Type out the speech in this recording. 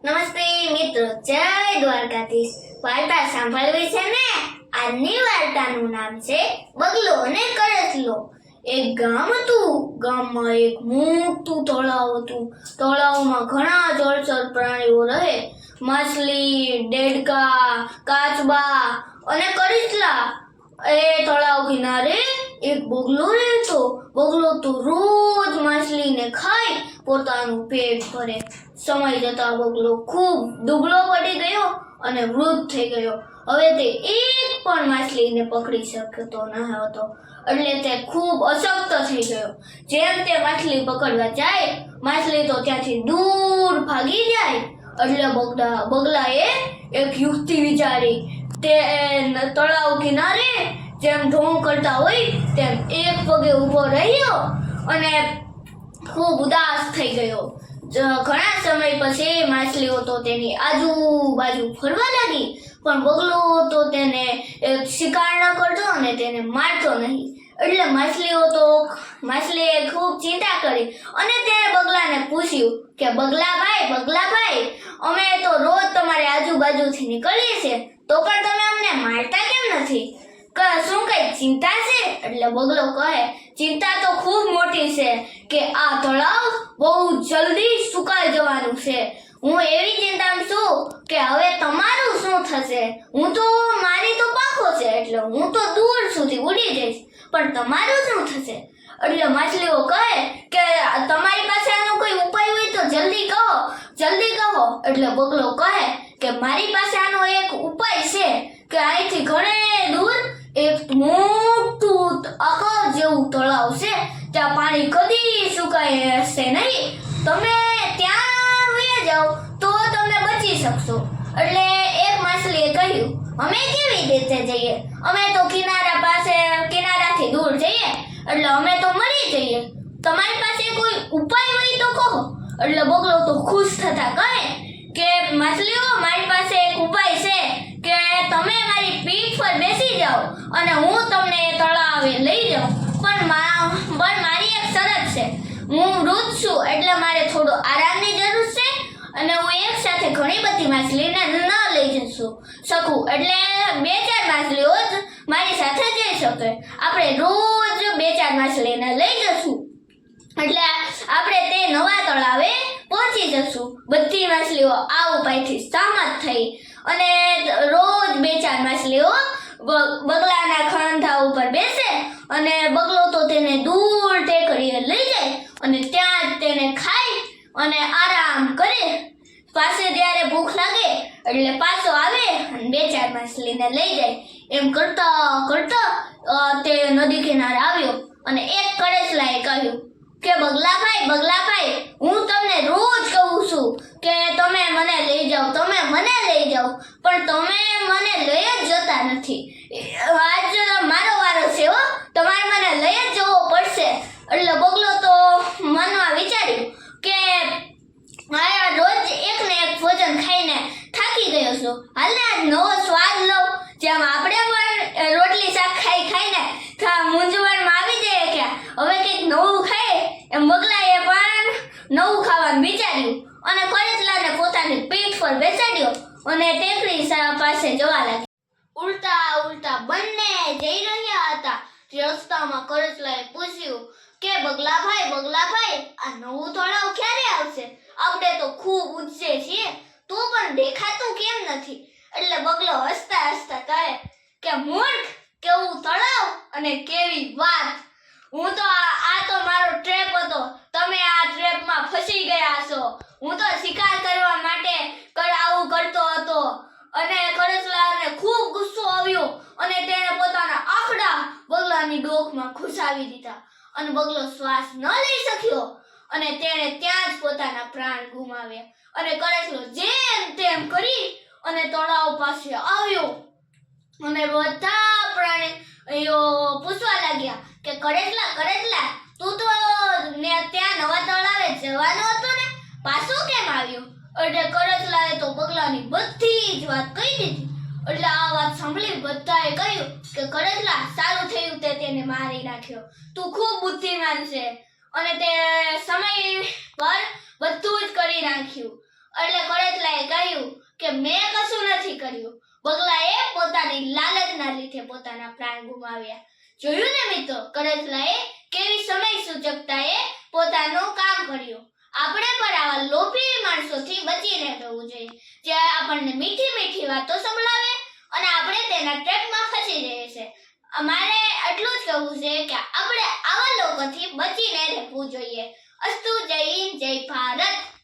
નમસ્તે મિત્રો, જય દ્વારકાધીશ. વાર્તા સાંભળવી છે ને? આજની વાર્તાનું નામ છે બગલો અને કરચલો. એક ગામ હતું. ગામમાં એક મોટું તળાવ હતું. તળાવમાં ઘણા જળચર પ્રાણીઓ રહે. માછલી, દેડકા, કાચબા અને કરચલા. એ તળાવ કિનારે એક બગલો રહેતો. બગલો તો રોજ માછલીને ખાઈ પોતાનું પેટ ભરે. સમય જતા બગલો ખૂબ દુબળો પડી ગયો અને વૃદ્ધ થઈ ગયો. હવે તે એક પણ માછલીને પકડી શકતો ન હતો, એટલે તે ખૂબ અશક્ત થઈ ગયો. જેમ તે માછલી પકડવા જાય, માછલી તો ત્યાંથી દૂર ભાગી જાય. એટલે બગલાએ એક યુક્તિ વિચારી. તે તળાવ કિનારે જેમ ઢોંગ કરતા હોય તેમ એક પગે ઊભો રહ્યો અને ખૂબ ઉદાસ થઈ ગયો. ઘણા સમય પછી માછલીઓ તો તેની આજુબાજુ ફરવા લાગી, પણ બગલો તો તેને શિકાર ન કરતો અને તેને મારતો નહીં. એટલે માછલીએ ખૂબ ચિંતા કરી અને તેણે બગલાને પૂછ્યું કે બગલાભાઈ, અમે તો રોજ તમારી આજુબાજુથી નીકળીએ છીએ, તો પણ તમે અમને મારતા કેમ નથી? શું કઈ ચિંતા છે? એટલે બગલો કહે, ચિંતા તો ખૂબ મોટી છે કે આ તળાવ બહુ જલ્દી સુકાઈ જવાનું છે. હું એવી ચિંતામાં છું કે હવે તમારું શું થશે? મારી તો પાંખો છે, એટલે હું તો દૂર સુધી ઉડી જઈશ, પણ તમારું શું થશે? એટલે માછલીઓ કહે કે તમારી પાસે આનો કોઈ ઉપાય હોય તો જલ્દી કહો. એટલે બગલો કહે કે મારી પાસે આનો એક ઉપાય છે કે અહીંથી ઘણે દૂર એક મોટું આકાશ જેવું તળાવ છે. ત્યાં પાણી કદી સુકાશે નહીં. તમે ત્યાં વયા જાઓ તો તમે બચી શકશો. એટલે એક માછલીએ કહ્યું, અમે કેવી રીતે જઈએ? અમે તો કિનારાથી દૂર જઈએ, એટલે અમે તો મરી જઈએ. તમારી પાસે કોઈ ઉપાય હોય તો કહો. એટલે બગલો તો ખુશ થતા કહે કે માછલીઓ, મારી પાસે એક ઉપાય છે કે તમે મારી પીઠ પર બેસી જાઓ અને હું તમને તળાવે લઈ જાઉં. પણ મારી એક શરત છે. હું વૃદ્ધ છું, એટલે મારે થોડો આરામની જરૂર છે અને હું એક સાથે ઘણી બધી માછલીને ન લઈ શકું. એટલે 2-4 માછલીઓ જ મારી સાથે જઈ શકે. આપણે રોજ 2-4 માછલીને લઈ જશું, એટલે આપણે તે નવા તળાવે પહોંચી જશું. બધી માછલીઓ આ ઉપાયથી સહમત થઈ અને રોજ 2-4 માછલીઓ બગલાના ખંભા ઉપર બેસે અને બગલો તો તેને દૂર ટેકરીએ લઈ જાય અને ત્યાં જ તેને ખાઈ અને આરામ કરે. પાસે જ્યારે ભૂખ લાગે એટલે પાછો આવે અને 2-4 માછલીને લઈ જાય. એમ કરતા તે નદી કિનારે આવ્યો અને એક કરચલાએ કહ્યું કે બગલાભાઈ, હું તમને રોજ કહું છું કે તમે મને લઈ જાઓ, પણ તમે મને લઈ જ જતા નથી. આજ મારો વારો છે, તમારે મને લઈ જ જવો પડશે. એટલે બગલો તો મનમાં વિચાર્યું કે રોજ એક ને એક ભોજન ખાઈને થાકી ગયો છું, હાલને આજ નવો સ્વાદ લઉં. જેમ આપણે પણ રોટલી શાક ખાઈને મૂંઝવણમાં આવી જઈએ કે હવે કંઈક નવું ખાઈએ, એમ બગલાએ પણ નવું ખાવાનું વિચાર્યું અને કરચલાને પોતાની પીઠ પર બેસાડ્યો અને ટેકરી પાસે જવા લાગ્યા. ઉડતા બંને જઈ રહ્યા હતા. રસ્તામાં કરચલાએ પૂછ્યું કે બગલાભાઈ, આ નવું તળાવ ક્યારે આવશે? આપણે તો ખૂબ ઊંચે છીએ, તો પણ દેખાતું કેમ નથી? એટલે બગલો હસતા કહે કે મૂર્ખ, કેવું તળાવ અને કેવી વાત! આ તો મારો ટ્રેપ હતો. તમે આ ટ્રેપમાં ફસી ગયા છો. હું તો શિકાર કરવા માટે આવું કરતો હતો. અને કરચલાને ખૂબ ગુસ્સો આવ્યો અને તેણે પોતાના આંખડા બગલાની ડોકમાં ઘુસાવી દીધા અને બગલો શ્વાસ ન લઈ શક્યો અને તેણે ત્યાં જ પોતાના પ્રાણ ગુમાવ્યા. અને કરચલો જેમ તેમ કરી અને તળાવ પાસે આવ્યો અને બધા પ્રાણીઓ પૂછવા લાગ્યા કે કરચલા, તું તો ત્યાં નવા તળાવે જવાનો હતો ને, પાછો કેમ આવ્યો? એટલે કરચલાએ તો બગલાની બધી જ વાત કહી દીધી. એટલે આ વાત સાંભળી બધાએ કહ્યું કે કરચલા, સારું થયું તે તેને મારી નાખ્યો. તું ખૂબ બુદ્ધિમાન છે અને તે સમય પર બધું જ કરી નાખ્યું. એટલે કળેતલાએ કહ્યું કે મેં કશું નથી કર્યું. બગલાએ પોતાની લાલચના લીધે પોતાના પ્રાણ ગુમાવ્યા. જોયું ને મિત્રો, કળેતલાએ કેવી સમય સૂચકતાએ પોતાનું કામ કર્યું. આપણે પણ આવા લોભી માણસોથી બચીને રહેવું જોઈએ, જે આપણને મીઠી મીઠી વાતો સંભળાવે અને આપણે તેના ટ્રેપમાં ફસી જઈએ છે. અમારે એટલું જ કહેવું છે કે આપણે આવા લોકોથી બચીને રહેવું જોઈએ. અસ્તુ. જય હિન્દ, જય ભારત.